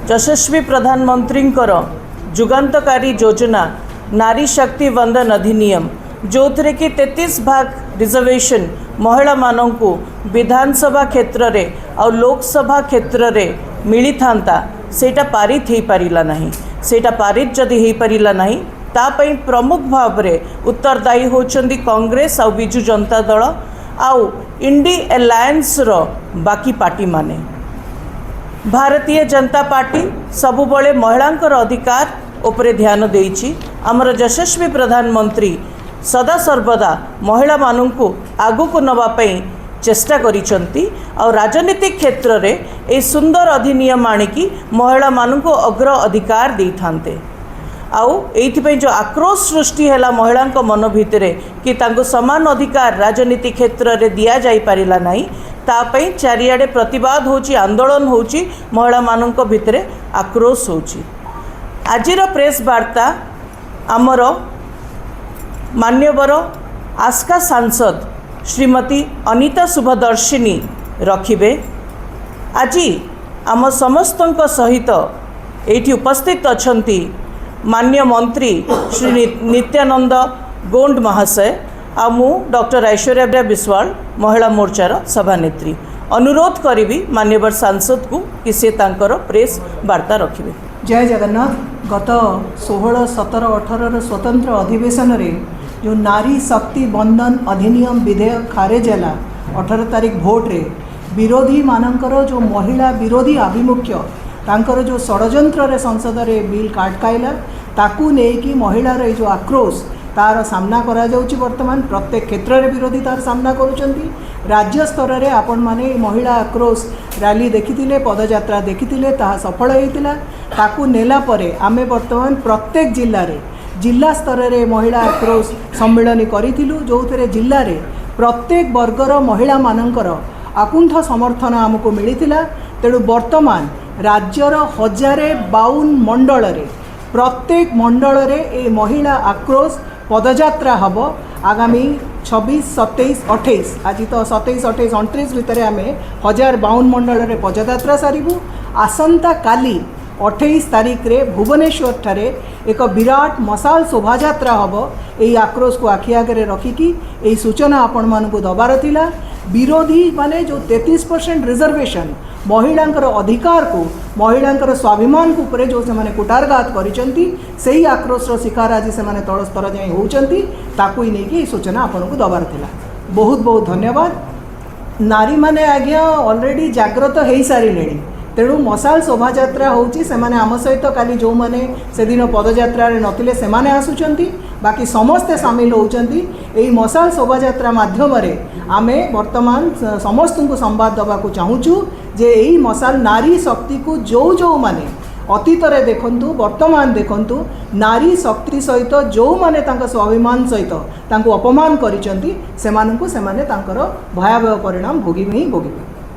यशस्वी प्रधानमंत्री जुगान्तकारी योजना नारी शक्ति वंदन अधिनियम जो थे कि 33 भाग रिजर्वेशन महिला मानू विधानसभा क्षेत्र रे और लोकसभा क्षेत्र रे मिली था सेटा पारित हो पारिला नहीं। सेटा पारित जदि हो पारिला नहीं तापई प्रमुख भाव में उत्तरदायी होचंदी कांग्रेस और बिजु जनता दल आउ इंडी एलायंस रो बाकी पार्टी माने। भारतीय जनता पार्टी सबुबले महिलांकर अधिकार उपरे ध्यान देइछि। आमर यशस्वी प्रधानमंत्री सदा सर्वदा महिला मानू आगु नवा चेष्टा करिसंती और राजनीतिक क्षेत्र में ए सुंदर अधिनियम आनिकी महिला मानू अग्र अधिकार दे थांते। आउ एइथिपई जो आक्रोश सृष्टि हैला महिला मन भितर कि तांको समान अधिकार राजनीतिक क्षेत्र में दिया जाई पारिला नहीं तापई चारिआडे प्रतिवाद होची आंदोलन होची महिला मानू भितर आक्रोश होची। आजिर प्रेस वार्ता आमर मान्यवर आस्का सांसद श्रीमती अनिता शुभदर्शिनी रखिबे। आज आम समस्तंक सहित एठी उपस्थित अछंती मान्य मंत्री श्री नित्यानंद गोंड महाशय आ मु डॉक्टर ऐश्वर्या बिस्वाल महिला मोर्चार सभानेत्री। अनुरोध करी मान्यवर सांसद को कि से तांकर प्रेस वार्ता रखिबे। जय जगन्नाथ। गत 16, 17, 18 स्वतंत्र अधिवेशन रे जो नारी शक्ति बंधन अधिनियम विधेयक खारेज है 18 तारीख भोट रे विरोधी मानकर जो महिला विरोधी आभिमुख्य तांकर जो षड्यंत्र रे संसद रे बिल काटकाइला ताकू नेकी महिलार जो आक्रोश तार सामना करा जाउची। वर्तमान प्रत्येक क्षेत्र रे विरोधी तार सामना करूचंती। राज्य स्तर रे आपण माने महिला आक्रोश रैली देखिथिले पदयात्रा देखिथिले ताहा सफल होइतिला। ताकू नेला परे आमे वर्तमान प्रत्येक जिल्ला रे जिला स्तर रे महिला आक्रोश सम्मेलन करिथिलु जो थे जिल्ला रे प्रत्येक वर्गर महिला मानकर आकुंठ समर्थन आमको मिलिथिला। तेणु वर्तमान राज्यर 1052 मंडल रे प्रत्येक मंडल रे ए महिला आक्रोश पदयात्रा हब। आगामी 26, 27, 28 आज तो 27, 28, 29 भितर आम 1052 मंडल रे पदयात्रा सारिबु। आसंता काली 28 तारीख रे भुवनेश्वर ठारे एक विराट मशाल शोभायात्रा हम। यही आक्रोश को आखि आगे रखिकी यही सूचना आपण मानकु दबार थिला। विरोधी माने जो 33% रिजर्वेशन महिलांकर अधिकार को महिलांकर स्वाभिमान को उपरे जो से कुटारघात करिसंती सेही आक्रोश शिकार आज से तल स्तर जाए होउचंती ताकू ही नहीं सूचना आपण को दबार थिला। बहुत बहुत धन्यवाद। नारी माने आज्ञा ऑलरेडी जागृत हो सारे। तेणु मशाल शोभायात्रा होची से माने आम सहित काली जो माने से दिन पदयात्रा रे नथिले से माने आसुचंती बाकी समस्ते सामिल होउचंती। एई मशाल शोभायात्रा माध्यम रे आमे वर्तमान समस्त को संवाद दबा को चाहूचु जे एई मशाल नारी शक्ति को जो माने अतीत रे देखंतु वर्तमान देखंतु नारी शक्ति सहित जो माने तांका स्वाभिमान सहित तांको अपमान करिसंती से मानकु से माने तांकर भयावह परिणाम भोगिबे ही भोगिबे।